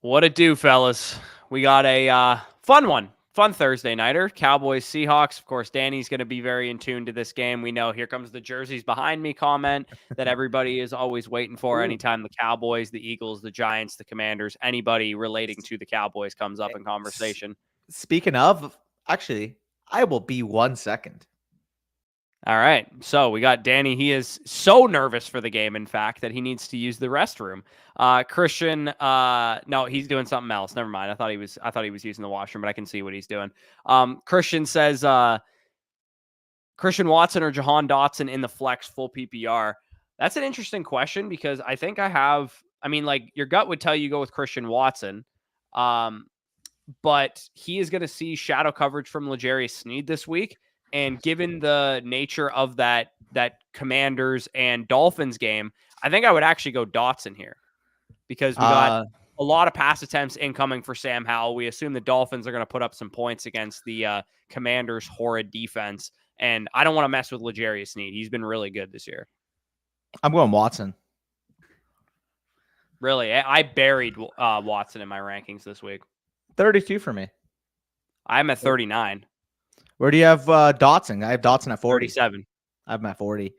What it do, fellas? We got a fun Thursday nighter. Cowboys, Seahawks. Of course, Danny's going to be very in tune to this game. We know here comes the jerseys behind me comment that everybody is always waiting for. Anytime the Cowboys, the Eagles, the Giants, the Commanders, anybody relating to the Cowboys comes up in conversation. Speaking of, actually, I will be 1 second. All right. So we got Danny. He is so nervous for the game, in fact, that he needs to use the restroom. Christian, no, he's doing something else. Never mind. I thought he was using the washroom, but I can see what he's doing. Christian says Christian Watson or Jahan Dotson in the flex full PPR. That's an interesting question because I think your gut would tell you go with Christian Watson. But he is going to see shadow coverage from L'Jarius Sneed this week. And given the nature of that Commanders and Dolphins game, I think I would actually go Dotson here because we got a lot of pass attempts incoming for Sam Howell. We assume the Dolphins are going to put up some points against the Commanders' horrid defense. And I don't want to mess with L'Jarius Sneed. He's been really good this year. I'm going Watson. Really? I buried Watson in my rankings this week. 32 for me. I'm at 39. Where do you have Dotson? I have Dotson at 40. 37. I have him at 40.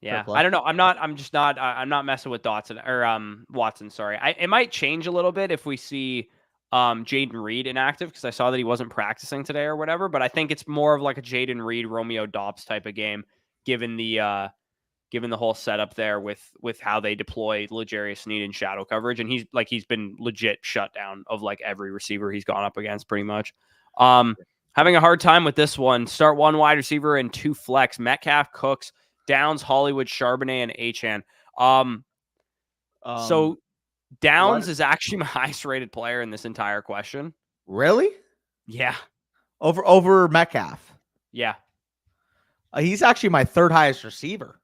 Yeah, I don't know. I'm not messing with Dotson or Watson. Sorry, it might change a little bit if we see Jaden Reed inactive because I saw that he wasn't practicing today or whatever. But I think it's more of like a Jaden Reed, Romeo Dobbs type of game, given the whole setup there with how they deploy L'Jarius Sneed in shadow coverage, and he's been legit shut down of like every receiver he's gone up against pretty much. Having a hard time with this one. Start one wide receiver and two flex. Metcalf, Cooks, Downs, Hollywood, Charbonnet, and Achane. So Downs is actually my highest rated player in this entire question. Really? Yeah. Over Metcalf. Yeah. He's actually my third highest receiver.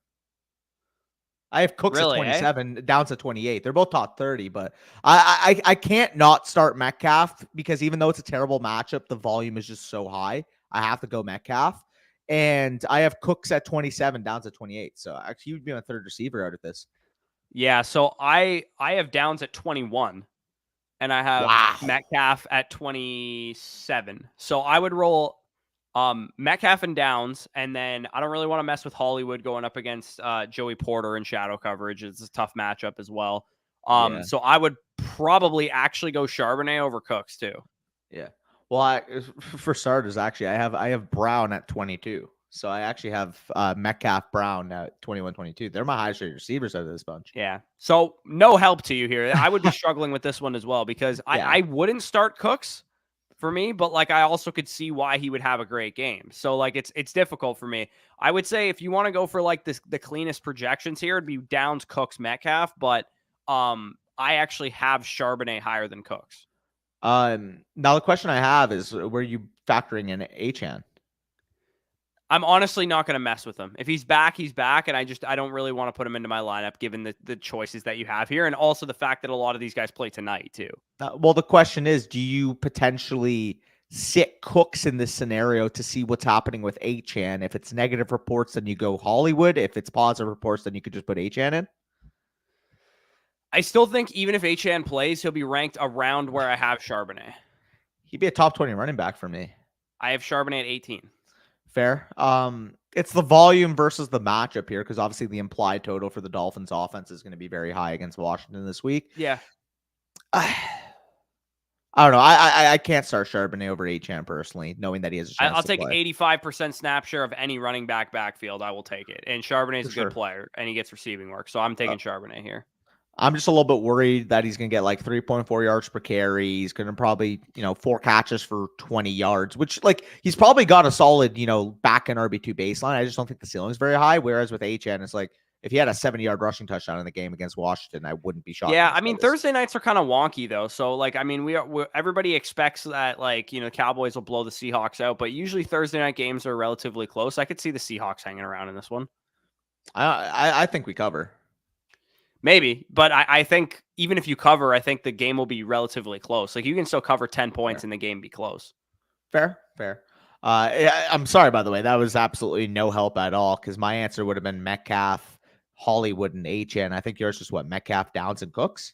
I have Cooks Really, at 27, Downs at 28. They're both top 30, but I can't not start Metcalf because even though it's a terrible matchup, the volume is just so high. I have to go Metcalf. And I have Cooks at 27, Downs at 28. So actually, he would be my third receiver out of this. Yeah, so I have Downs at 21, and I have Metcalf at 27. So I would roll Metcalf and Downs, and then I don't really want to mess with Hollywood going up against Joey Porter in shadow coverage. It's a tough matchup as well. So I would probably actually go Charbonnet over Cooks too. Yeah. Well, for starters, actually, I have Brown at 22. So I actually have Metcalf, Brown at 21, 22. They're my highest rated receivers out of this bunch. Yeah. So no help to you here. I would be struggling with this one as well because I wouldn't start Cooks for me, but like I also could see why he would have a great game. So like it's difficult for me. I would say if you want to go for like the cleanest projections here, it'd be Downs, Cooks, Metcalf, but I actually have Charbonnet higher than Cooks. Now the question I have is, were you factoring in Achane? I'm honestly not going to mess with him. If he's back, he's back, and I don't really want to put him into my lineup given the choices that you have here, and also the fact that a lot of these guys play tonight too. Well, the question is, do you potentially sit Cooks in this scenario to see what's happening with Achane? If it's negative reports, then you go Hollywood. If it's positive reports, then you could just put Achane in. I still think even if Achane plays, he'll be ranked around where I have Charbonnet. He'd be a top 20 running back for me. I have Charbonnet at 18. Fair. It's the volume versus the matchup here because obviously the implied total for the Dolphins offense is going to be very high against Washington this week. Yeah. I don't know. I can't start Charbonnet over Achane personally, knowing that he has a chance I'll take play. 85% snap share of any running back backfield. I will take it. And Charbonnet is a good player, and he gets receiving work. So I'm taking Charbonnet here. I'm just a little bit worried that he's going to get like 3.4 yards per carry. He's going to probably, 4 catches for 20 yards, which like he's probably got a solid, back in RB2 baseline. I just don't think the ceiling is very high. Whereas with Achane, it's like if he had a 70-yard rushing touchdown in the game against Washington, I wouldn't be shocked. Yeah, I mean, Thursday nights are kind of wonky though. So like, I mean, everybody expects that like, Cowboys will blow the Seahawks out, but usually Thursday night games are relatively close. I could see the Seahawks hanging around in this one. I think we cover. Maybe, but I think even if you cover, I think the game will be relatively close. Like you can still cover 10 points and the game be close. Fair. I'm sorry, by the way, that was absolutely no help at all because my answer would have been Metcalf, Hollywood, and Achane. I think yours was what, Metcalf, Downs, and Cooks?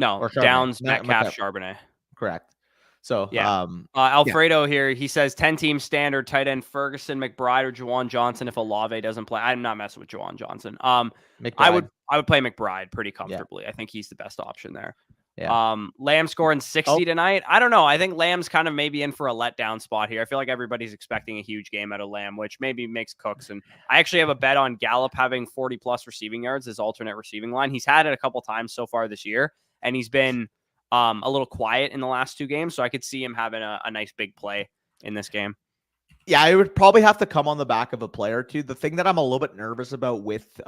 No, or Charbonnet. Downs, Not Metcalf, Metcalf. Charbonnet. Correct. So, Yeah. yeah. Alfredo here, he says 10-team standard, tight end Ferguson, McBride, or Juwan Johnson if Olave doesn't play. I'm not messing with Juwan Johnson. I would McBride. play McBride pretty Yeah. comfortably. I think he's the best option there. Yeah. Lamb scoring 60 tonight. I don't know. I think Lamb's kind of maybe in for a letdown spot here. I feel like everybody's expecting a huge game out of Lamb, which maybe makes Cooks. And I actually have a bet on Gallup having 40-plus receiving yards as alternate receiving line. He's had it a couple times so far this year, and he's been a little quiet in the last 2 games. So I could see him having a nice big play in this game. Yeah, it would probably have to come on the back of a player or two. The thing that I'm a little bit nervous about with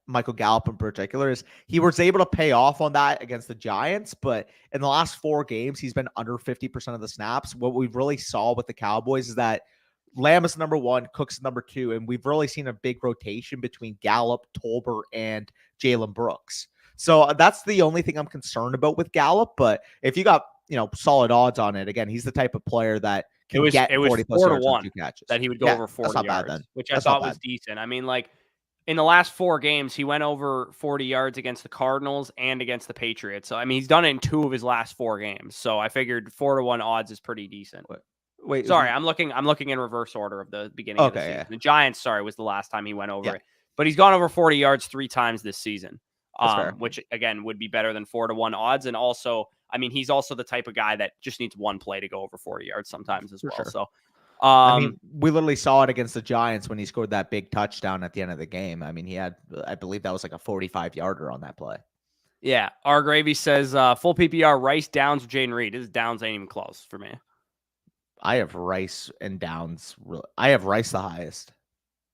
Michael Gallup in particular is he was able to pay off on that against the Giants, but in the last 4 games, he's been under 50% of the snaps. What we really saw with the Cowboys is that Lamb is number 1, Cooks number 2, and we've really seen a big rotation between Gallup, Tolbert, and Jalen Brooks. So that's the only thing I'm concerned about with Gallup. But if you got, solid odds on it, again, he's the type of player that it was 4-1 that he would go over 40 yards, bad, which I thought was decent. I mean, like in the last 4 games, he went over 40 yards against the Cardinals and against the Patriots. So, I mean, he's done it in 2 of his last 4 games. So I figured 4-1 odds is pretty decent. Wait, sorry, I'm looking in reverse order of the beginning of the season. Yeah. The Giants, was the last time he went over it, but he's gone over 40 yards 3 times this season, which again would be better than 4-1 odds. And also, I mean, he's also the type of guy that just needs one play to go over 40 yards sometimes as well. Sure. So, I mean, we literally saw it against the Giants when he scored that big touchdown at the end of the game. I mean, he had, I believe that was like a 45-yarder on that play. Yeah. R Gravy says full PPR, Rice, Downs, or Jaden Reed. His Downs ain't even close for me. I have Rice and Downs. I have Rice the highest.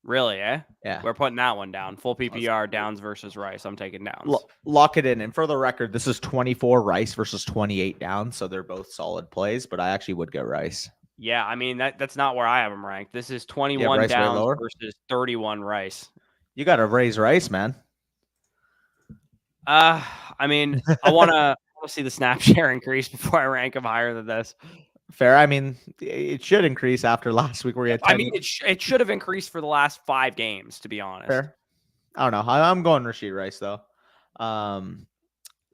Really, eh? Yeah. We're putting that one down. Full PPR, Downs versus Rice. I'm taking Downs. Lock it in. And for the record, this is 24 Rice versus 28 Downs, so they're both solid plays, but I actually would go Rice. Yeah, I mean, that's not where I have them ranked. This is 21 Downs versus 31 Rice. You got to raise Rice, man. I mean, I want to see the snap share increase before I rank him higher than this. Fair. I mean, it should increase after last week where we had 10. I mean, it should have increased for the last 5 games, to be honest. Fair. I don't know. I'm going Rashid Rice, though.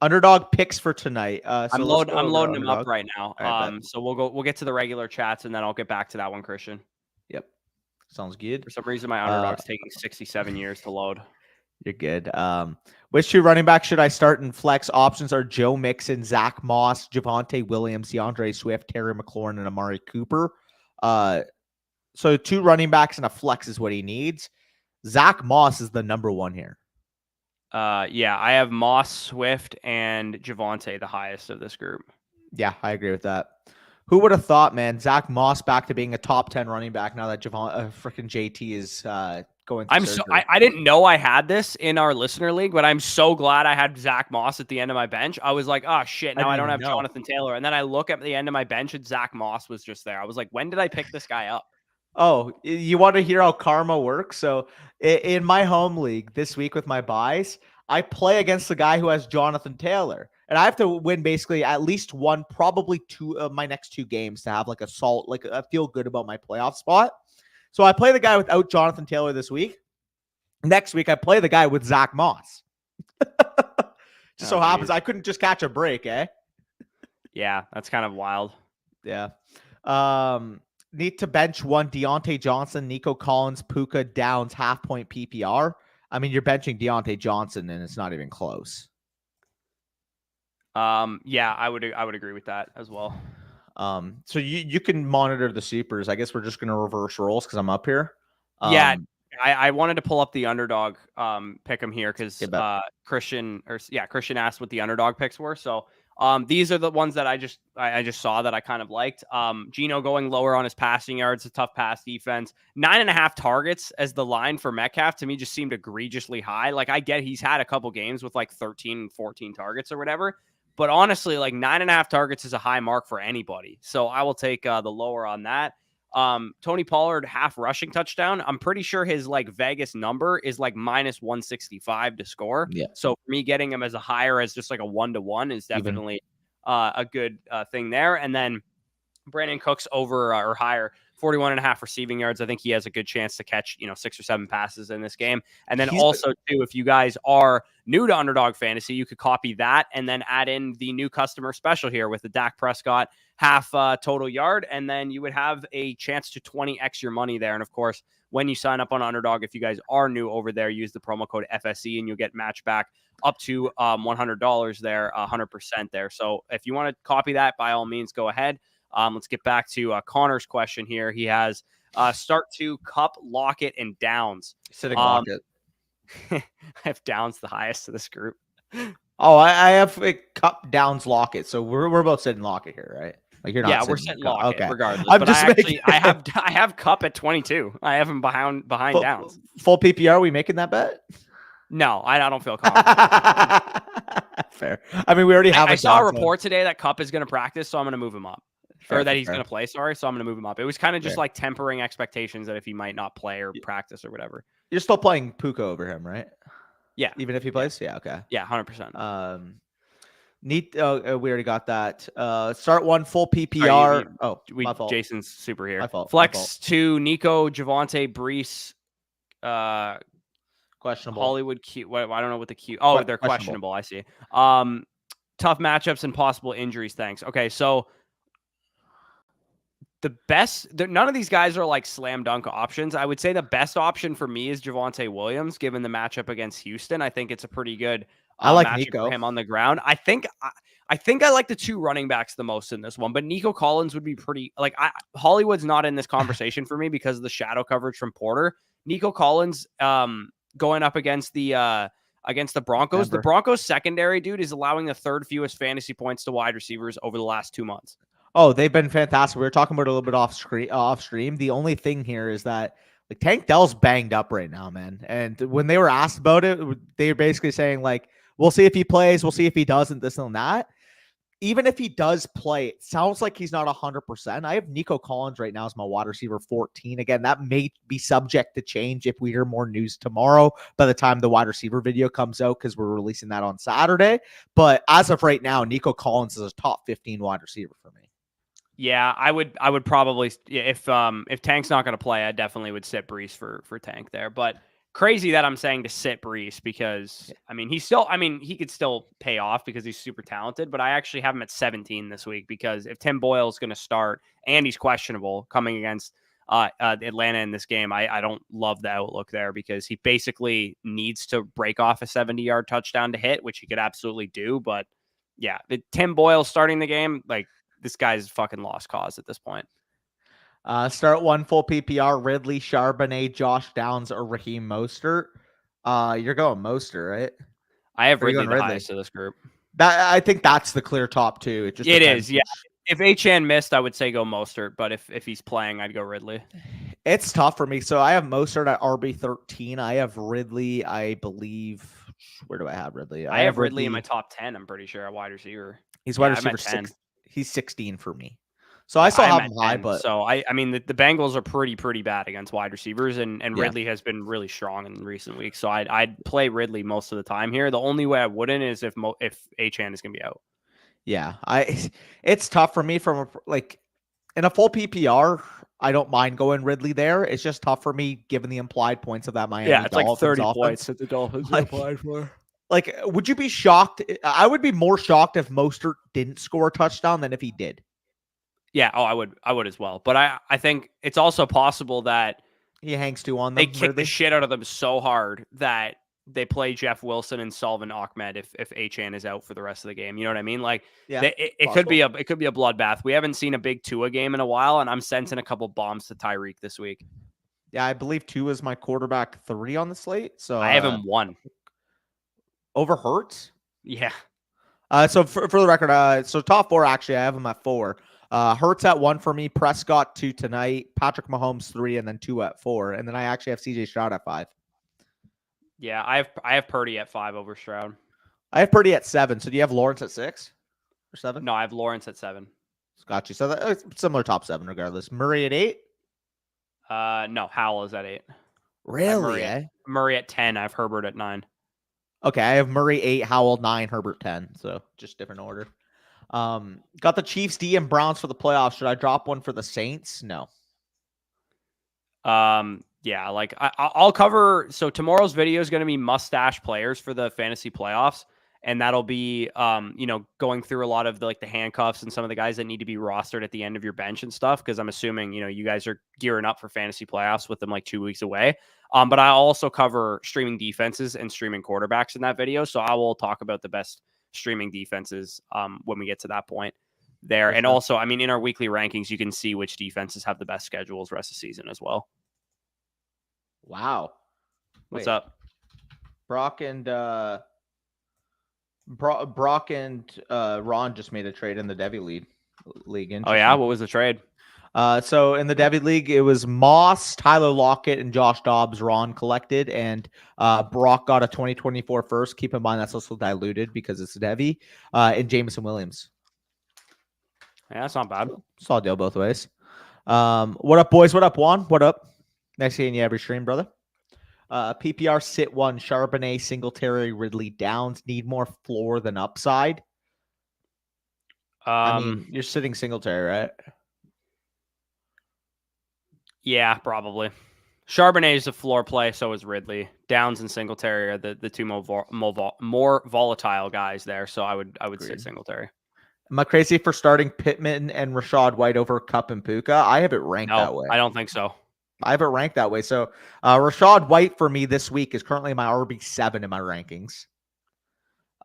Underdog picks for tonight. So I'm loading him up right now. Right, so we'll get to the regular chats, and then I'll get back to that one, Christian. Yep. Sounds good. For some reason, my Underdog's taking 67 years to load. You're good. Which 2 running backs should I start in flex? Options are Joe Mixon, Zach Moss, Javonte Williams, DeAndre Swift, Terry McLaurin, and Amari Cooper. So 2 running backs and a flex is what he needs. Zach Moss is the number 1 here. Yeah, I have Moss, Swift, and Javonte the highest of this group. Yeah, I agree with that. Who would have thought, man? Zach Moss back to being a top 10 running back now that freaking JT is going through surgery. I didn't know I had this in our listener league, but I'm so glad I had Zach Moss at the end of my bench. I was like, oh shit, now I don't have Jonathan Taylor. And then I look at the end of my bench and Zach Moss was just there. I was like, when did I pick this guy up? Oh, you want to hear how karma works? So in my home league this week with my buys, I play against the guy who has Jonathan Taylor. And I have to win basically at least 1, probably 2 of my next 2 games to have like a salt, like I feel good about my playoff spot. So I play the guy without Jonathan Taylor this week. Next week, I play the guy with Zach Moss. Just so happens I couldn't just catch a break, eh? Yeah, that's kind of wild. Yeah. Need to bench 1 Deontay Johnson, Nico Collins, Puka, Downs, half-point PPR. I mean, you're benching Deontay Johnson, and it's not even close. Yeah, I would agree with that as well. So you can monitor the supers. I guess we're just gonna reverse roles because I'm up here. Yeah, I wanted to pull up the Underdog pick 'em here because Christian asked what the Underdog picks were. So these are the ones that I just saw that I kind of liked. Geno going lower on his passing yards, a tough pass defense. 9.5 targets as the line for Metcalf to me just seemed egregiously high. Like I get he's had a couple games with like 13, 14 targets or whatever. But honestly, like 9.5 targets is a high mark for anybody. So I will take the lower on that. Tony Pollard, half rushing touchdown. I'm pretty sure his like Vegas number is like minus 165 to score. Yeah. So for me, getting him as a higher as just like a 1-to-1 is definitely a good thing there. And then Brandon Cooks over or higher 41.5 receiving yards. I think he has a good chance to catch, 6 or 7 passes in this game. And then He's- also, too, if you guys are new to Underdog Fantasy, you could copy that and then add in the new customer special here with the Dak Prescott half total yard. And then you would have a chance to 20x your money there. And of course, when you sign up on Underdog, if you guys are new over there, use the promo code FSE and you'll get match back up to $100 there, 100% there. So if you want to copy that, by all means, go ahead. Let's get back to Connor's question here. He has start to Cup, Lockett, and Downs. Sitting Lockett. I have Downs the highest of this group. Oh, I have a Cup, Downs, Lockett. So we're both sitting Lockett here, right? Like you're not. Yeah, we're sitting Lockett regardless. I'm but just I have Cup at 22. I have him behind Downs. Full PPR. Are we making that bet? No, I don't feel confident. Fair. I mean, we already have. I saw a report today that Cup is going to practice, so I'm going to move him up. Fair, or that he's going to play. Sorry, so I'm going to move him up. It was kind of just fair. like tempering expectations that if he might not play or practice or whatever. You're still playing Puka over him, right? Yeah, even if he plays. Yeah, okay. Yeah, 100%. We already got that. Start one full PPR. My fault. Jason's super here. My fault. Flex to Nico, Javonte, Brees, questionable. Hollywood Q. I don't know what the Q. Oh, they're questionable. I see. Tough matchups and possible injuries. Thanks. Okay, so none of these guys are like slam dunk options. I would say the best option for me is Javonte Williams, given the matchup against Houston. I think it's a pretty good. I like matchup Nico. for him on the ground. I think I like the 2 running backs the most in this one, but Nico Collins would be pretty like Hollywood's not in this conversation for me because of the shadow coverage from Porter. Nico Collins going up against the Broncos. The Broncos secondary, dude, is allowing the 3rd fewest fantasy points to wide receivers over the last 2 months. Oh, they've been fantastic. We were talking about it a little bit off stream. The only thing here is that like Tank Dell's banged up right now, man. And when they were asked about it, they were basically saying like, we'll see if he plays. We'll see if he doesn't, this and that. Even if he does play, it sounds like he's not 100%. I have Nico Collins right now as my wide receiver 14. Again, that may be subject to change if we hear more news tomorrow by the time the wide receiver video comes out because we're releasing that on Saturday. But as of right now, Nico Collins is a top 15 wide receiver for me. Yeah, I would probably if Tank's not going to play, I definitely would sit Brees for Tank there. But crazy that I'm saying to sit Brees because he could still pay off because he's super talented. But I actually have him at 17 this week because if Tim Boyle's going to start and he's questionable coming against Atlanta in this game, I don't love the outlook there because he basically needs to break off a 70-yard touchdown to hit, which he could absolutely do. But yeah, Tim Boyle starting the game, like. This guy's fucking lost cause at this point. Start one full PPR, Ridley, Charbonnet, Josh Downs, or Raheem Mostert. You're going Mostert, right? I have Ridley the highest of this group. I think that's the clear top 2. It is, yeah. If Achane missed, I would say go Mostert, but if he's playing, I'd go Ridley. It's tough for me. So I have Mostert at RB13. I have Ridley, I believe. Where do I have Ridley? I have Ridley in my top 10, I'm pretty sure, a wide receiver. He's wide receiver 6. He's 16 for me. So I still have him high, but so I mean the Bengals are pretty bad against wide receivers, and Ridley has been really strong in recent weeks. So I'd play Ridley most of the time here. The only way I wouldn't is if Achane is gonna be out. Yeah, it's tough for me from like in a full PPR. I don't mind going Ridley there. It's just tough for me given the implied points of that Miami. Yeah, it's Dolphins like 30 offense. points that the Dolphins applied for. Like, would you be shocked? I would be more shocked if Mostert didn't score a touchdown than if he did. Yeah, I would as well. But I think it's also possible that he hangs 2 on them. They kick the shit out of them so hard that they play Jeff Wilson and Salvin Ahmed if Achane is out for the rest of the game. You know what I mean? Like, yeah, it could be a bloodbath. We haven't seen a big Tua game in a while, and I'm sensing a couple bombs to Tyreek this week. Yeah, I believe 2 is my quarterback 3 on the slate. So I have him 1. Over Hurts? Yeah. So for the record, so top 4, actually, I have him at 4. Hurts at 1 for me, Prescott 2 tonight, Patrick Mahomes 3, and then 2 at 4. And then I actually have CJ Stroud at 5. Yeah, I have Purdy at 5 over Stroud. I have Purdy at 7. So do you have Lawrence at 6 or 7? No, I have Lawrence at 7. Got you. So that's similar top 7 regardless. Murray at 8? No, Howell is at 8. Really? Murray at 10. I have Herbert at 9. Okay, I have Murray 8, Howell 9, Herbert 10. So just different order. Got the Chiefs D and Browns for the playoffs. Should I drop one for the Saints? No. Yeah, like I'll cover. So tomorrow's video is going to be mustache players for the fantasy playoffs, and that'll be going through a lot of the handcuffs and some of the guys that need to be rostered at the end of your bench and stuff. Because I'm assuming you guys are gearing up for fantasy playoffs with them like 2 weeks away. But I also cover streaming defenses and streaming quarterbacks in that video, so I will talk about the best streaming defenses when we get to that point there. And also, I mean, in our weekly rankings, you can see which defenses have the best schedules rest of the season as well. Wow. What's up? Brock and Ron just made a trade in the Devi league. Oh yeah, what was the trade? So in the Devi league, it was Moss, Tyler Lockett, and Josh Dobbs. Ron collected, and Brock got a 2024 first. Keep in mind that's also diluted because it's Devi, and Jameson Williams. Yeah, that's not bad. Solid deal both ways. What up, boys? What up, Juan? What up? Nice seeing you every stream, brother. PPR sit 1, Charbonnet, Singletary, Ridley, Downs. Need more floor than upside. I mean, you're sitting Singletary, right? Yeah, probably. Charbonnet is a floor play, so is Ridley. Downs and Singletary are the two more volatile guys there, so I would sit Singletary. Am I crazy for starting Pittman and Rashad White over Kupp and Puka? I have it ranked that way. I don't think so. I have it ranked that way. So Rashad White for me this week is currently my RB7 in my rankings.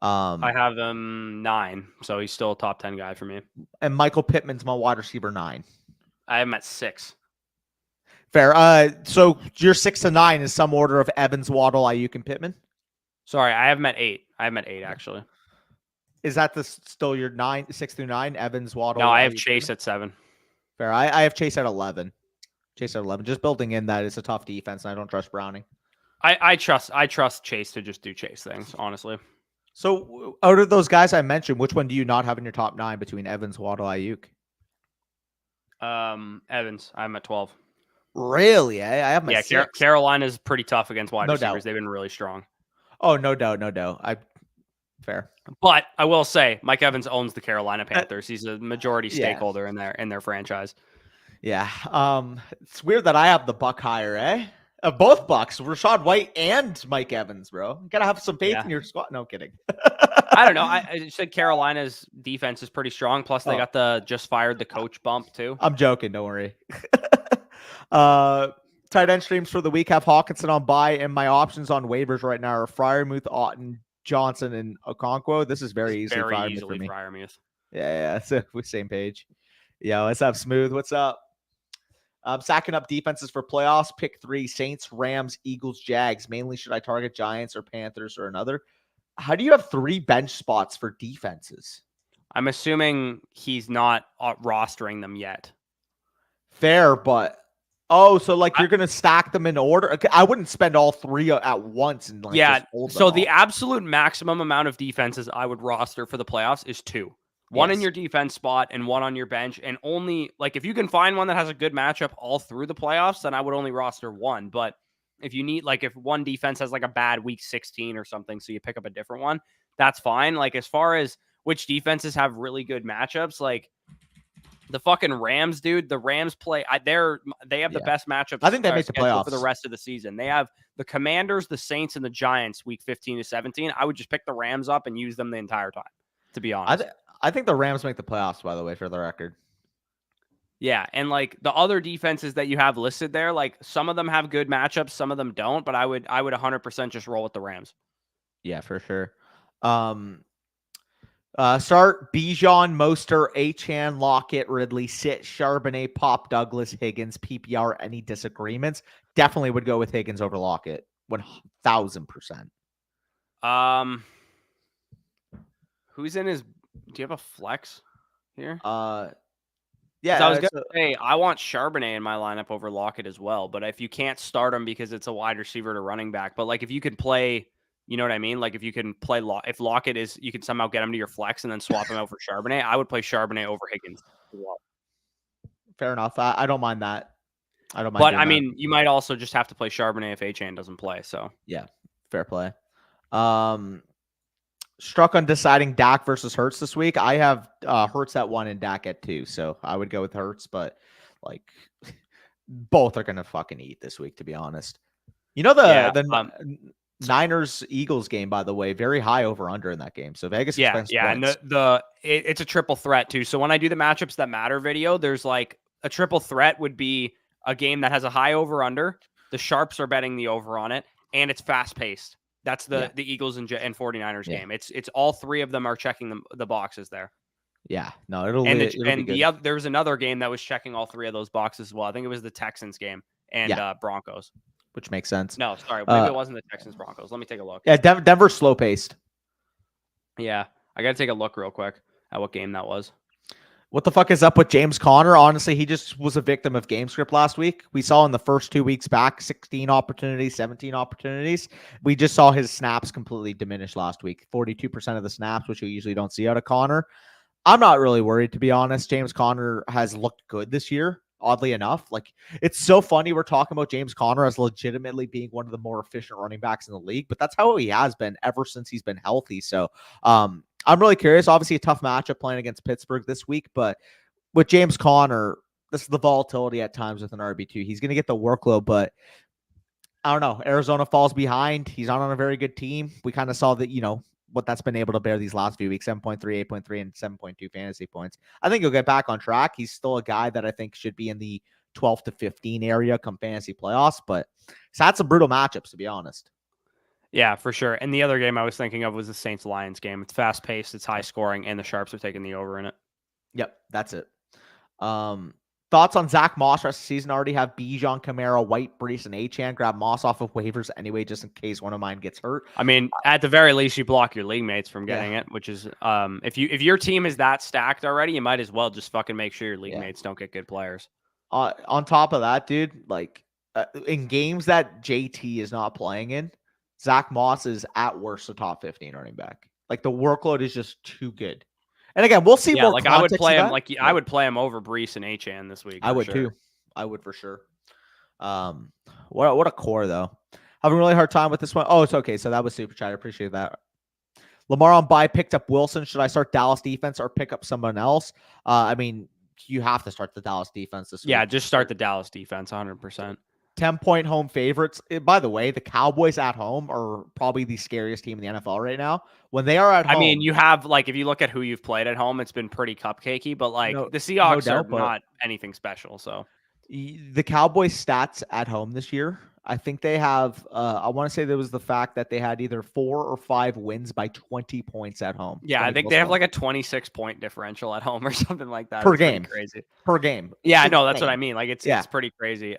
I have him 9, so he's still a top 10 guy for me. And Michael Pittman's my wide receiver 9. I have him at 6. Fair. So your 6 to 9 is some order of Evans, Waddle, Ayuk, and Pittman? Sorry, I have him at 8. I have him at 8, actually. Is that still your 6 through 9? Evans, Waddle? No, I have Chase Pittman at 7. Fair. I have Chase at 11. Chase at 11. Just building in that it's a tough defense, and I don't trust Browning. I trust Chase to just do Chase things, honestly. So out of those guys I mentioned, which one do you not have in your top 9 between Evans, Waddle, Ayuk? Evans. I'm at 12. Really? I have my 6. Carolina's pretty tough against wide receivers. Doubt. They've been really strong. Oh, no doubt. Fair. But I will say, Mike Evans owns the Carolina Panthers. He's a majority stakeholder in their franchise. Yeah. It's weird that I have the Buck higher, eh? Both Bucks, Rashad White and Mike Evans, bro. You gotta have some faith in your squad. No kidding. I don't know. I said Carolina's defense is pretty strong. Plus, they got the fired the coach bump too. I'm joking. Don't worry. Tight end streams for the week have Hawkinson on bye, and my options on waivers right now are Freiermuth, Otten, Johnson, and Okonkwo. This is very easily for me. Freiermuth. Yeah. So we're same page. Yeah. What's up, Smooth? What's up? Sacking up defenses for playoffs. Pick 3: Saints, Rams, Eagles, Jags. Mainly, should I target Giants or Panthers or another? How do you have 3 bench spots for defenses? I'm assuming he's not rostering them yet. Fair, but so you're gonna stack them in order. I wouldn't spend all 3 at once and just hold them so the absolute maximum amount of defenses I would roster for the playoffs is 2. One in your defense spot and one on your bench. And only if you can find one that has a good matchup all through the playoffs, then I would only roster 1. But if you need, if one defense has a bad week 16 or something, so you pick up a different one, that's fine. As far as which defenses have really good matchups, the fucking Rams, dude, the Rams play, they have the best matchups. I think they make the playoffs for the rest of the season. They have the Commanders, the Saints, and the Giants week 15 to 17. I would just pick the Rams up and use them the entire time, to be honest. I think the Rams make the playoffs, by the way, for the record. Yeah, and the other defenses that you have listed there, some of them have good matchups, some of them don't, but I would 100% just roll with the Rams. Yeah, for sure. Start Bijan, Mostert, Achane, Lockett, Ridley, sit Charbonnet, Pop, Douglas, Higgins, PPR. Any disagreements? Definitely would go with Higgins over Lockett, 1000%. Who's in his? Do you have a flex here? Yeah. I was gonna say I want Charbonnet in my lineup over Lockett as well. But if you can't start him because it's a wide receiver to running back, but if you could play, you know what I mean? If you can play if Lockett is, you can somehow get him to your flex and then swap him out for Charbonnet. I would play Charbonnet over Higgins as well. Fair enough. I don't mind that. I don't mind. But I mean, you might also just have to play Charbonnet if Achane doesn't play. So yeah, fair play. Struck on deciding Dak versus Hurts this week. I have Hurts at 1 and Dak at 2, so I would go with Hurts. But both are gonna fucking eat this week, to be honest. You know the Niners Eagles game, by the way, very high over under in that game. So Vegas expects points. And it's a triple threat too. So when I do the matchups that matter video, there's like a triple threat would be a game that has a high over under. The sharps are betting the over on it, and it's fast paced. That's the Eagles and 49ers game. It's all three of them are checking the boxes there. Yeah, no, it'll be good. There was another game that was checking all three of those boxes as well. I think it was the Texans game and Broncos, which makes sense. No, sorry, maybe it wasn't the Texans Broncos. Let me take a look. Yeah, Denver's slow paced. Yeah, I got to take a look real quick at what game that was. What the fuck is up with James Conner? Honestly, he just was a victim of game script last week. We saw in the first 2 weeks back 16 opportunities, 17 opportunities. We just saw his snaps completely diminish last week. 42% of the snaps, which you usually don't see out of Conner. I'm not really worried, to be honest. James Conner has looked good this year, oddly enough. Like, it's so funny we're talking about James Conner as legitimately being one of the more efficient running backs in the league, but that's how he has been ever since he's been healthy. So, I'm really curious. Obviously, a tough matchup playing against Pittsburgh this week, but with James Conner, this is the volatility at times with an RB2. He's going to get the workload, but I don't know. Arizona falls behind. He's not on a very good team. We kind of saw that, what that's been able to bear these last few weeks, 7.3, 8.3, and 7.2 fantasy points. I think he'll get back on track. He's still a guy that I think should be in the 12 to 15 area come fantasy playoffs, but he's had some brutal matchups, to be honest. Yeah, for sure. And the other game I was thinking of was the Saints-Lions game. It's fast-paced, it's high-scoring, and the Sharps are taking the over in it. Yep, that's it. Thoughts on Zach Moss rest of the season? Already have Bijan, Kamara, White, Brees, and Achane. Grab Moss off of waivers anyway, just in case one of mine gets hurt. I mean, at the very least, you block your league mates from getting it, which is if your team is that stacked already, you might as well just fucking make sure your league mates don't get good players. On top of that, dude, like in games that JT is not playing in, Zach Moss is at worst a top 15 running back. Like, the workload is just too good. And again, we'll see more. Like, I would play him. I would play him over Brees and Achane this week. I would too. I would for sure. What a core though. Having a really hard time with this one. Oh, it's okay. So that was super chat. I appreciate that. Lamar on bye picked up Wilson. Should I start Dallas defense or pick up someone else? I mean, you have to start the Dallas defense this week. Yeah, just start the Dallas defense 100%. 10-point home favorites. By the way, the Cowboys at home are probably the scariest team in the NFL right now. When they are at home, I mean, you have, like, if you look at who you've played at home, it's been pretty cupcakey, but like the Seahawks are not anything special. So the Cowboys stats at home this year, I think they have, I want to say there was the fact that they had either 4 or 5 wins by 20 points at home. Yeah, I think they have like a 26-point differential at home or something like that. Per game. Crazy. Per game. Yeah, I know. That's what I mean. Like, it's pretty crazy.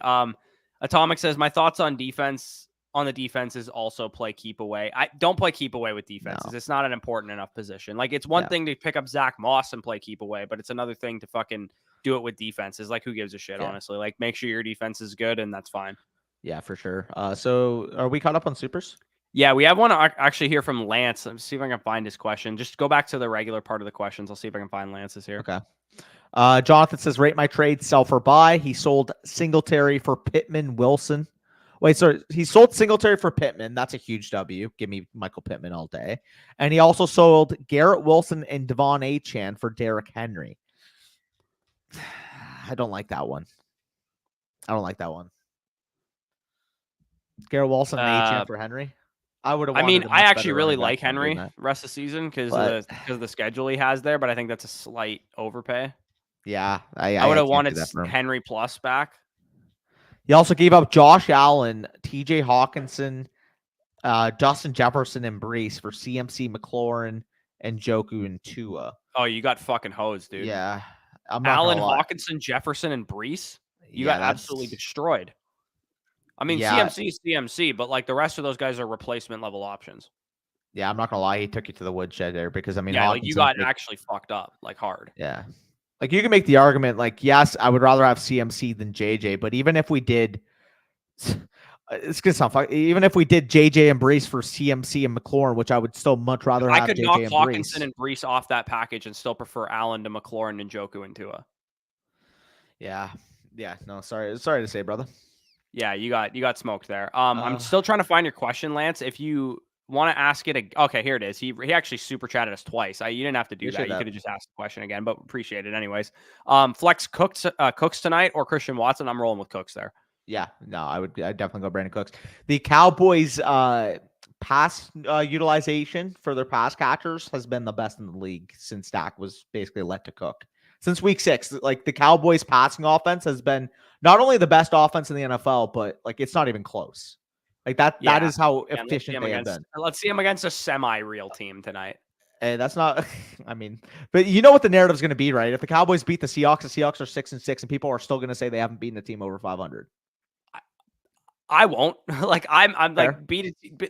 Atomic says, my thoughts on defense is also play keep away. I don't play keep away with defenses. No. It's not an important enough position. Like, it's one thing to pick up Zach Moss and play keep away, but it's another thing to fucking do it with defenses. Like, who gives a shit, honestly? Like, make sure your defense is good, and that's fine. Yeah, for sure. So are we caught up on supers? Yeah, we have one actually here from Lance. Let's see if I can find his question. Just go back to the regular part of the questions. I'll see if I can find Lance's here. Okay. Jonathan says, rate my trade, sell for buy. He sold Singletary for Pittman, Wilson. Wait, sorry. He sold Singletary for Pittman. That's a huge W. Give me Michael Pittman all day. And he also sold Garrett Wilson and Devon Achane for Derrick Henry. I don't like that one. Garrett Wilson and Achane for Henry. I would have. I mean, I actually really like Henry the rest of the season because of the schedule he has there, but I think that's a slight overpay. Yeah, I would have wanted Henry plus back. He also gave up Josh Allen, TJ Hawkinson, Justin Jefferson, and Brees for CMC, McLaurin, and Njoku and Tua. Oh, you got fucking hosed, dude. Yeah. Allen, Hawkinson, Jefferson, and Brees? You got absolutely destroyed. I mean, CMC is CMC, but like the rest of those guys are replacement level options. Yeah, I'm not gonna lie, he took you to the woodshed there because I mean, like you got actually fucked up, like hard. Yeah, like you can make the argument, like yes, I would rather have CMC than JJ, but even if we did, it's gonna sound funny. Even if we did JJ and Brees for CMC and McLaurin, which I would still much rather have. I could knock Hawkinson and Brees off that package and still prefer Allen to McLaurin and Njoku and Tua. Yeah. No, sorry to say, brother. Yeah, you got smoked there. I'm still trying to find your question, Lance. If you want to ask it. Okay, here it is. He actually super chatted us twice. You didn't have to do that. You could have just asked the question again, but appreciate it anyways. Flex Cooks tonight or Christian Watson? I'm rolling with Cooks there. Yeah, no, I'd definitely go Brandon Cooks. The Cowboys pass utilization for their pass catchers has been the best in the league since Dak was basically let to cook. Since week 6, like the Cowboys passing offense has been not only the best offense in the NFL, but like it's not even close. Like that is how efficient they have been. Let's see him against a semi-real team tonight. Hey, that's not, I mean, but you know what the narrative is going to be, right? If the Cowboys beat the Seahawks are 6-6, and people are still going to say they haven't beaten a team over 500. I won't. Like I'm like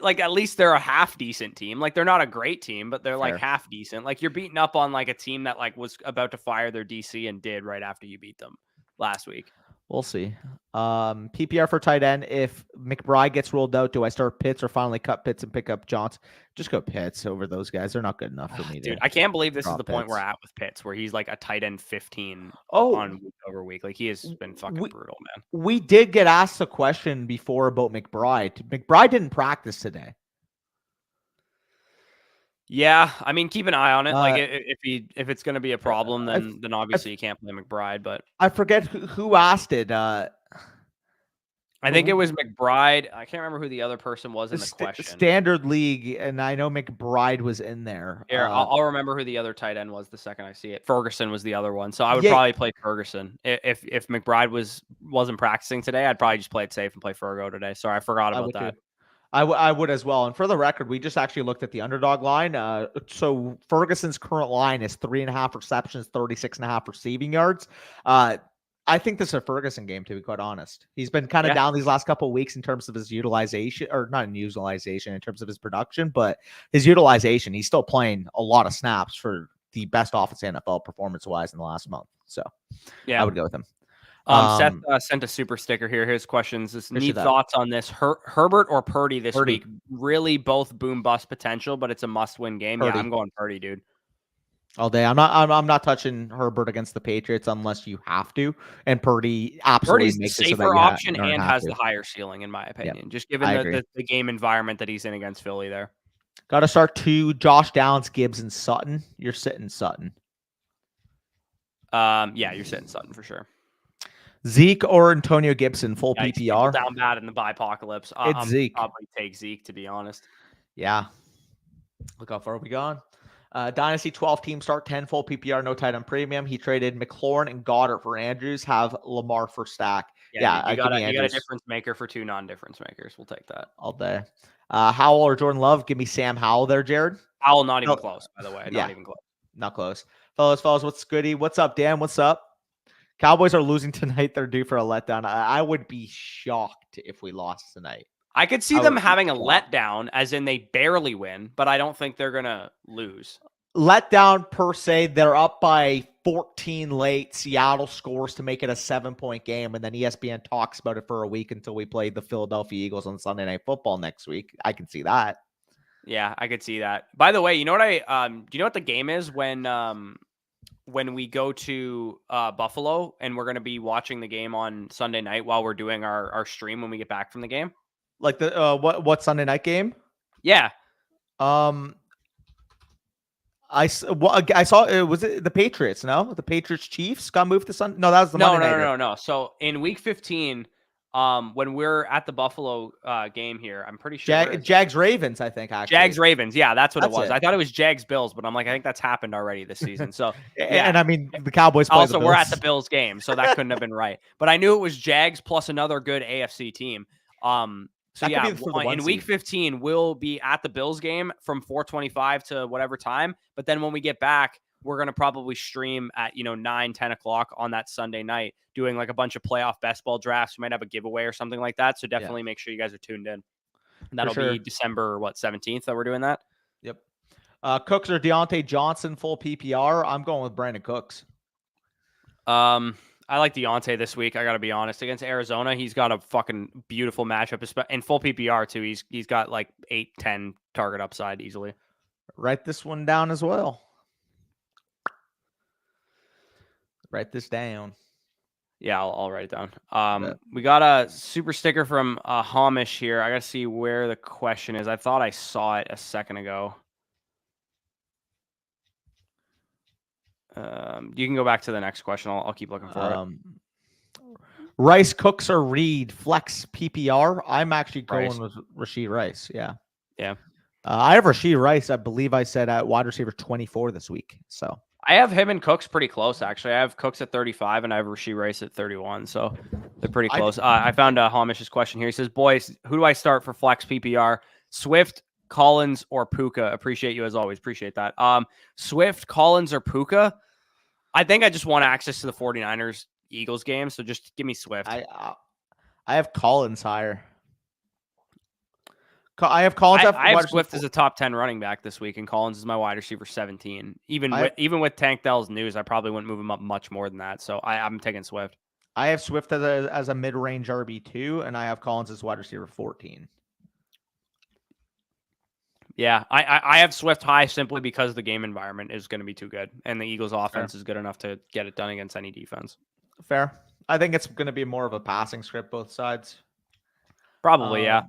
like at least they're a half decent team. Like they're not a great team, but they're like half decent. Like you're beating up on like a team that like was about to fire their DC and did right after you beat them last week. We'll see. PPR for tight end. If McBride gets ruled out, do I start Pitts or finally cut Pitts and pick up Johnson? Just go Pitts over those guys. They're not good enough for me. Dude, I can't believe this is the point we're at with Pitts, where he's like a tight end 15 on week over week. Like he has been fucking brutal, man. We did get asked a question before about McBride. McBride didn't practice today. Yeah, I mean, keep an eye on it. Like if it's going to be a problem, then obviously you can't play McBride. But I forget who asked it. I think it was McBride. I can't remember who the other person was in the question. Standard league, and I know McBride was in there. Here, I'll remember who the other tight end was the second I see it. Ferguson was the other one, so I would probably play Ferguson. If McBride wasn't practicing today, I'd probably just play it safe and play Fergo today. Sorry, I forgot about that. I would as well. And for the record, we just actually looked at the underdog line. So Ferguson's current line is 3.5 receptions, 36.5 receiving yards. I think this is a Ferguson game, to be quite honest. He's been kind of down these last couple of weeks in terms of his utilization, or not in utilization, in terms of his production, but his utilization. He's still playing a lot of snaps for the best offense NFL performance-wise in the last month. So I would go with him. Seth sent a super sticker here. Here's questions. Need thoughts on this. Herbert or Purdy this week? Really both boom bust potential, but it's a must-win game. Purdy. Yeah, I'm going Purdy, dude. All day. I'm not touching Herbert against the Patriots unless you have to. And Purdy absolutely makes the safer option and has the higher ceiling, in my opinion. Just given the game environment that he's in against Philly there. Got to start 2. Josh Downs, Gibbs, and Sutton. You're sitting Sutton. Yeah, you're sitting Sutton for sure. Zeke or Antonio Gibson, full PPR. Down bad in the bipocalypse. It's Zeke. Probably take Zeke, to be honest. Yeah. Look how far we gone. Dynasty 12 team start 10 full PPR, no tight end premium. He traded McLaurin and Goddard for Andrews. Have Lamar for stack. Yeah, you got a difference maker for 2 non-difference makers. We'll take that all day. Howell or Jordan Love? Give me Sam Howell there, Jared. Howell, not even close, by the way. Not even close. Not close. Fellas, what's goody? What's up, Dan? What's up? Cowboys are losing tonight. They're due for a letdown. I would be shocked if we lost tonight. I could see them having a letdown, as in they barely win, but I don't think they're going to lose. Letdown per se, they're up by 14 late. Seattle scores to make it a 7-point game, and then ESPN talks about it for a week until we play the Philadelphia Eagles on Sunday Night Football next week. I can see that. Yeah, I could see that. By the way, you know what do you know what the game is when we go to Buffalo and we're going to be watching the game on Sunday night while we're doing our stream when we get back from the game? Like the what Sunday night game? Yeah. I saw it was it the Patriots. No, the Patriots Chiefs got moved to Sunday. No, that was the Monday night. No. So in week 15, when we're at the Buffalo game here, I'm pretty sure Jags Ravens. I think actually Jags Ravens. Yeah, that's what it was. I thought it was Jags Bills, but I'm like, I think that's happened already this season. So and I mean the Cowboys. Also, we're at the Bills game, so that couldn't have been right. But I knew it was Jags plus another good AFC team. So yeah, in week 15, we'll be at the Bills game from 4:25 to whatever time. But then when we get back, we're going to probably stream at, 9, 10 o'clock on that Sunday night, doing like a bunch of playoff best ball drafts. We might have a giveaway or something like that. So definitely make sure you guys are tuned in. And that'll be December, 17th that we're doing that. Yep. Cooks or Deontay Johnson, full PPR. I'm going with Brandon Cooks. I like Deontay this week. I got to be honest. Against Arizona, he's got a fucking beautiful matchup. In full PPR, too. He's got like 8-10 target upside easily. Write this one down as well. Write this down. Yeah, I'll write it down. But, We got a super sticker from Hamish here. I gotta see where the question is. I thought I saw it a second ago. You can go back to the next question. I'll keep looking for it. Rice, Cooks, or Reed flex PPR. I'm actually Rice. going with Rashid Rice. Yeah. Yeah. I have Rashid Rice. I believe I said at wide receiver 24 this week. So I have him and Cooks pretty close, actually. I have Cooks at 35 and I have Rashid Rice at 31. So they're pretty close. I found Hamish's question here. He says, boys, who do I start for flex PPR? Swift, Collins, or Puka? Appreciate you as always. Appreciate that. Swift, Collins, or Puka? I think I just want access to the 49ers Eagles game. So just give me Swift. I have Collins higher. I have Collins. I have Swift as a top 10 running back this week, and Collins is my wide receiver 17. Even with Tank Dell's news, I probably wouldn't move him up much more than that. So I'm taking Swift. I have Swift as a mid-range RB2, and I have Collins as wide receiver 14. Yeah, I have Swift high simply because the game environment is going to be too good, and the Eagles' offense is good enough to get it done against any defense. Fair. I think it's going to be more of a passing script both sides. Probably, yeah.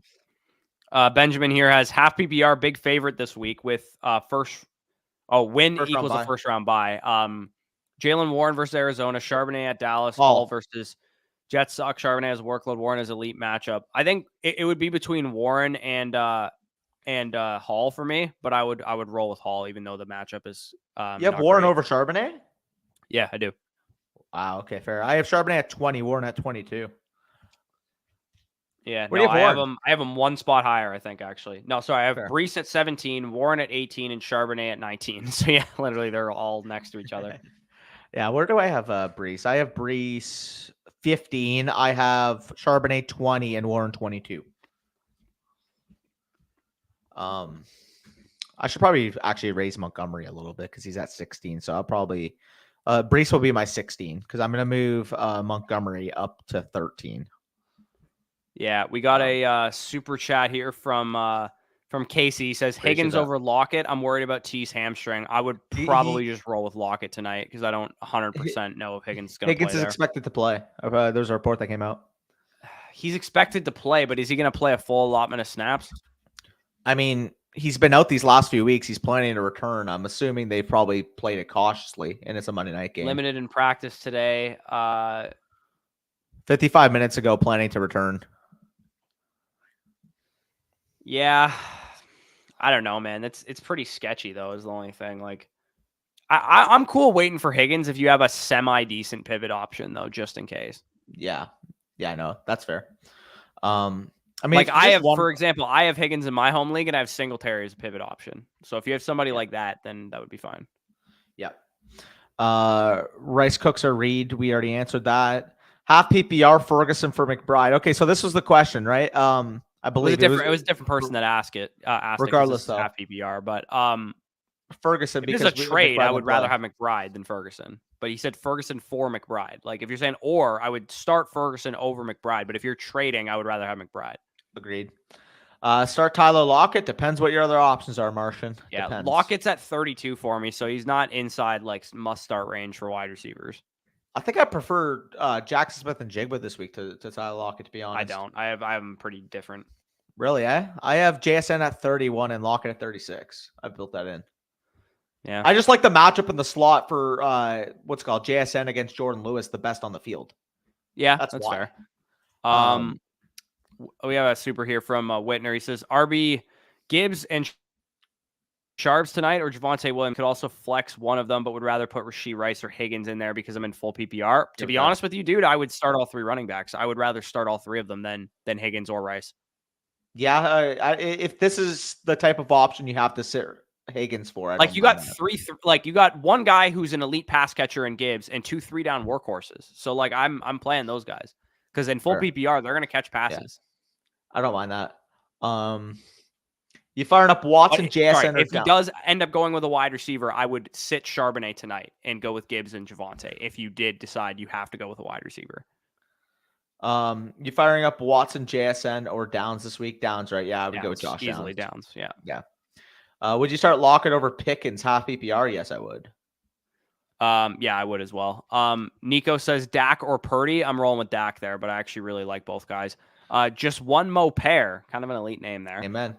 Benjamin here has half PPR big favorite this week with win equals a first round bye. Jalen Warren versus Arizona, Charbonnet at Dallas, Hall versus Jets suck. Charbonnet has workload. Warren has elite matchup. I think it would be between Warren and Hall for me, but I would roll with Hall even though the matchup is. You have Warren over Charbonnet? Yeah, I do. Wow. Okay, fair. I have Charbonnet at 20, Warren at 22. Yeah, no, I have him one spot higher, I think, actually. No, sorry, I have Breece at 17, Warren at 18, and Charbonnet at 19. So, yeah, literally, they're all next to each other. Yeah, where do I have Breece? I have Breece 15. I have Charbonnet 20 and Warren 22. I should probably actually raise Montgomery a little bit because he's at 16. So I'll probably Breece will be my 16 because I'm going to move Montgomery up to 13. Yeah, we got a super chat here from Casey. He says Higgins over Lockett. I'm worried about T's hamstring. I would probably just roll with Lockett tonight because I don't 100% know if Higgins is going to play. Higgins is expected to play. There's a report that came out. He's expected to play, but is he going to play a full allotment of snaps? I mean, he's been out these last few weeks. He's planning to return. I'm assuming they probably played it cautiously, and it's a Monday night game. Limited in practice today. 55 minutes ago, planning to return. Yeah, I don't know, man. It's pretty sketchy though. Is the only thing. Like, I'm cool waiting for Higgins if you have a semi decent pivot option though, just in case. Yeah, no, that's fair. I mean, like for example, I have Higgins in my home league and I have Singletary as a pivot option. So if you have somebody like that, then that would be fine. Yeah. Rice, Cooks, or Reed. We already answered that. Half PPR Ferguson for McBride. Okay, so this was the question, right? I believe it was a different person that asked it. Regardless of half PPR, but Ferguson. Because it's a trade, I would rather have McBride than Ferguson. But he said Ferguson for McBride. Like if you're saying I would start Ferguson over McBride. But if you're trading, I would rather have McBride. Agreed. Start Tyler Lockett. Depends what your other options are, Martian. Yeah, Depends. Lockett's at 32 for me, so he's not inside like must start range for wide receivers. I think I prefer Jackson Smith and Jigba this week to Tyler Lockett, to be honest. I don't. I have them pretty different. Really, eh? I have JSN at 31 and Lockett at 36. I built that in. Yeah. I just like the matchup in the slot for what's called JSN against Jordan Lewis, the best on the field. Yeah, that's fair. We have a super here from Whitner. He says, RB Gibbs and Sharps tonight, or Javonte Williams could also flex one of them, but would rather put Rashid Rice or Higgins in there because I'm in full PPR. To be honest with you, dude, I would start all three running backs. I would rather start all three of them than Higgins or Rice. Yeah, if this is the type of option you have to sit Higgins for, like you got you got one guy who's an elite pass catcher in Gibbs and 2 3-down workhorses. So like I'm playing those guys because in full PPR they're gonna catch passes. Yeah. I don't mind that. You firing up Watson, JSN, if he does end up going with a wide receiver, I would sit Charbonnet tonight and go with Gibbs and Javonte. If you did decide you have to go with a wide receiver. You firing up Watson, JSN, or Downs this week? Downs, right? Yeah, I would go with Josh easily Downs. Yeah. Would you start Lockett over Pickens half PPR? Yes, I would. Yeah, I would as well. Nico says Dak or Purdy. I'm rolling with Dak there, but I actually really like both guys. Just one Mo pair, kind of an elite name there. Amen.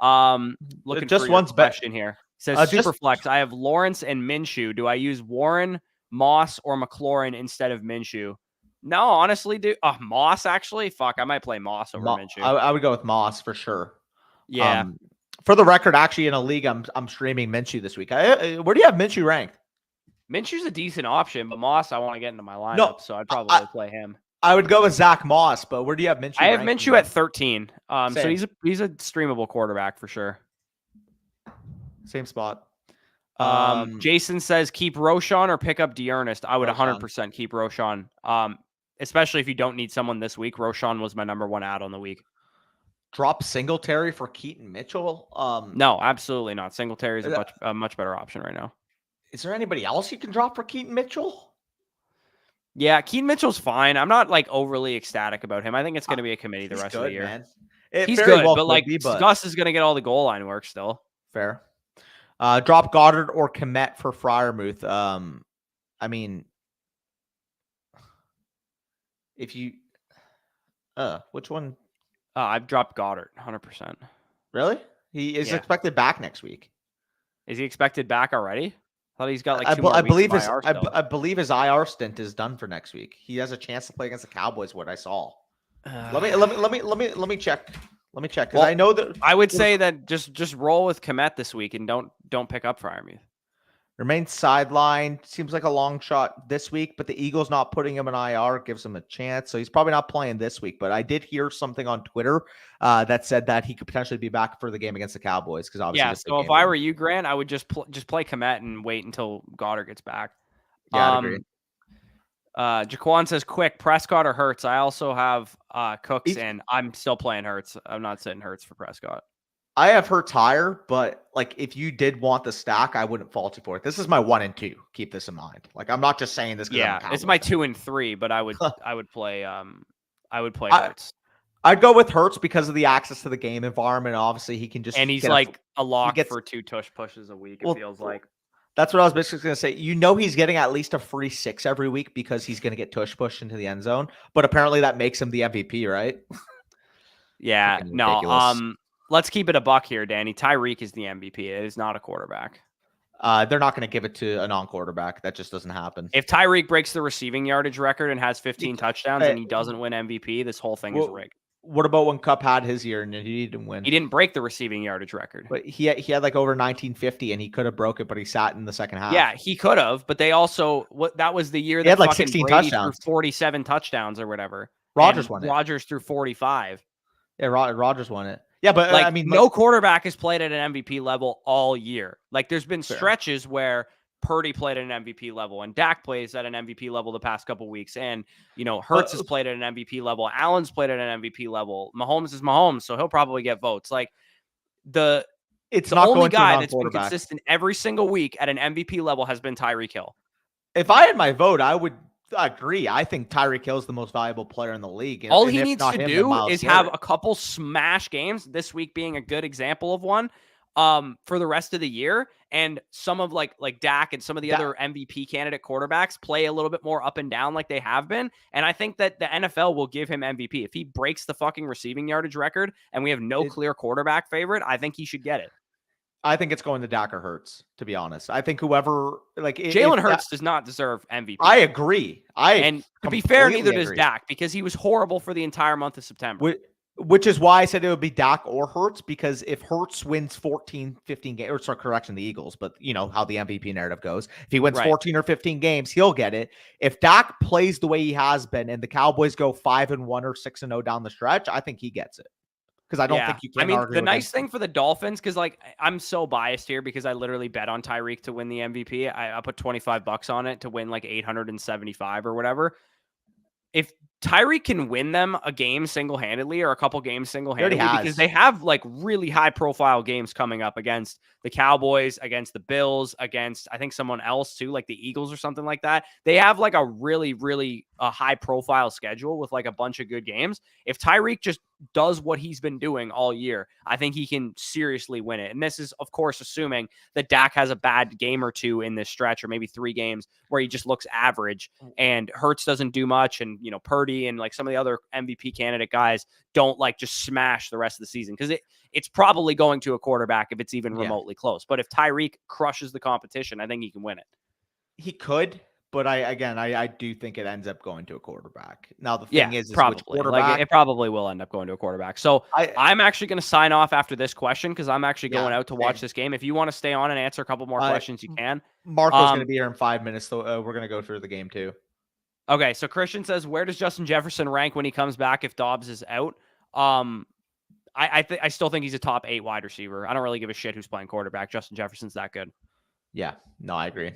Looking Just for your one's question here. Says just Superflex. I have Lawrence and Minshew. Do I use Warren, Moss, or McLaurin instead of Minshew? No, honestly, dude. Moss actually. Fuck, I might play Moss over Minshew. I would go with Moss for sure. Yeah. For the record, actually, in a league, I'm streaming Minshew this week. Where do you have Minshew ranked? Minshew's a decent option, but Moss I want to get into my lineup, so I'd probably play him. I would go with Zach Moss, but where do you have Minshew? I have Minshew at 13. So Same. he's a streamable quarterback for sure. Same spot. Jason says keep Roschon or pick up DYNASTY. I would 100% keep Roschon. Especially if you don't need someone this week. Roschon was my number one add on the week. Drop Singletary for Keaton Mitchell? No, absolutely not. Singletary is a much better option right now. Is there anybody else you can drop for Keaton Mitchell? Yeah, Keaton Mitchell's fine. I'm not like overly ecstatic about him. I think it's going to be a committee the rest of the year. Man. He's good, but like Gus is going to get all the goal line work still. Fair. Drop Goddard or Komet for Freiermuth. I mean, if you, which one? I've dropped Goddard 100%. Really? He is expected back next week. Is he expected back already? I thought he's got like I believe his IR stint is done for next week. He has a chance to play against the Cowboys. What I saw. Let me check. Let me check because I know that I would say that just roll with Komet this week and don't pick up Freiermuth. Remains sidelined. Seems like a long shot this week, but the Eagles not putting him in IR gives him a chance. So he's probably not playing this week. But I did hear something on Twitter that said that he could potentially be back for the game against the Cowboys because obviously. Yeah. So if I were you, Grant, I would just play Komet and wait until Goddard gets back. Yeah, I agree. Jaquan says quick Prescott or Hurts. I also have Cooks and I'm still playing Hurts. I'm not sitting Hurts for Prescott. I have Hurts higher, but like if you did want the stack, I wouldn't fault you for it. This is my 1 and 2. Keep this in mind. Like I'm not just saying this. Yeah, it's my 2 and 3, but I would play Hurts. I'd go with Hurts because of the access to the game environment. Obviously, he can just he's like a lock for 2 tush pushes a week. It feels like. That's what I was basically going to say. You know he's getting at least a free 6 every week because he's going to get tush pushed into the end zone. But apparently that makes him the MVP, right? Yeah. No. Let's keep it a buck here, Danny. Tyreek is the MVP. It is not a quarterback. They're not going to give it to a non-quarterback. That just doesn't happen. If Tyreek breaks the receiving yardage record and has 15 touchdowns and he doesn't win MVP, this whole thing is rigged. What about when Cup had his year and he didn't win? He didn't break the receiving yardage record. But he had like over 1950 and he could have broke it, but he sat in the second half. Yeah, he could have, but they also that was the year that he had like 16 Brady touchdowns, threw 47 touchdowns or whatever. Rodgers won it. Rodgers threw 45. Yeah, Rodgers won it. Yeah, but like, I mean, no quarterback has played at an MVP level all year. Like, there's been stretches where Purdy played at an MVP level, and Dak plays at an MVP level the past couple weeks, and Hurts has played at an MVP level. Allen's played at an MVP level. Mahomes is Mahomes, so he'll probably get votes. Like the only guy that's been consistent every single week at an MVP level has been Tyreek Hill. If I had my vote, I would agree. I think Tyreek Hill is the most valuable player in the league. All he needs to do is have a couple smash games, this week being a good example of one, for the rest of the year. And some of like Dak and some of the other MVP candidate quarterbacks play a little bit more up and down like they have been. And I think that the NFL will give him MVP. If he breaks the fucking receiving yardage record and we have no clear quarterback favorite, I think he should get it. I think it's going to Dak or Hurts, to be honest. I think whoever Jalen Hurts does not deserve MVP. I agree. And to be fair, neither does Dak because he was horrible for the entire month of September. Which is why I said it would be Dak or Hurts, because if Hurts wins 14, 15 games, or sorry, correction, the Eagles, but you know how the MVP narrative goes. If he wins 14 or 15 games, he'll get it. If Dak plays the way he has been and the Cowboys go 5-1 or 6-0 down the stretch, I think he gets it. Because I don't think you can argue. The nice thing for the Dolphins, because I'm so biased here because I literally bet on Tyreek to win the MVP. I put $25 on it to win like 875 or whatever. If Tyreek can win them a game single-handedly or a couple games single-handedly, because they have like really high-profile games coming up against the Cowboys, against the Bills, against I think someone else too, like the Eagles or something like that. They have like a really, really high-profile schedule with like a bunch of good games. If Tyreek just does what he's been doing all year, I think he can seriously win it. And this is, of course, assuming that Dak has a bad game or two in this stretch, or maybe 3 games where he just looks average and Hurts doesn't do much. And, you know, Purdy and like some of the other MVP candidate guys don't like just smash the rest of the season, because it's probably going to a quarterback if it's even remotely close. But if Tyreek crushes the competition, I think he can win it. He could. But I do think it ends up going to a quarterback. Now, the thing is probably. which quarterback? Like, it probably will end up going to a quarterback. So I'm actually going to sign off after this question, because I'm actually going out to watch this game. If you want to stay on and answer a couple more questions, you can. Marco's going to be here in 5 minutes, so we're going to go through the game too. Okay, so Christian says, where does Justin Jefferson rank when he comes back if Dobbs is out? I still think he's a top 8 wide receiver. I don't really give a shit who's playing quarterback. Justin Jefferson's that good. Yeah, no, I agree.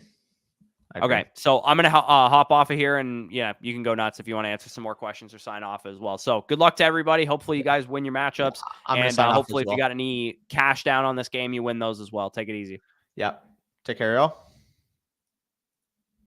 Okay, so I'm going to hop off of here, and yeah, you can go nuts if you want to answer some more questions or sign off as well. So good luck to everybody. Hopefully you guys win your matchups, and hopefully if you got any cash down on this game, you win those as well. Take it easy. Yeah, take care, y'all.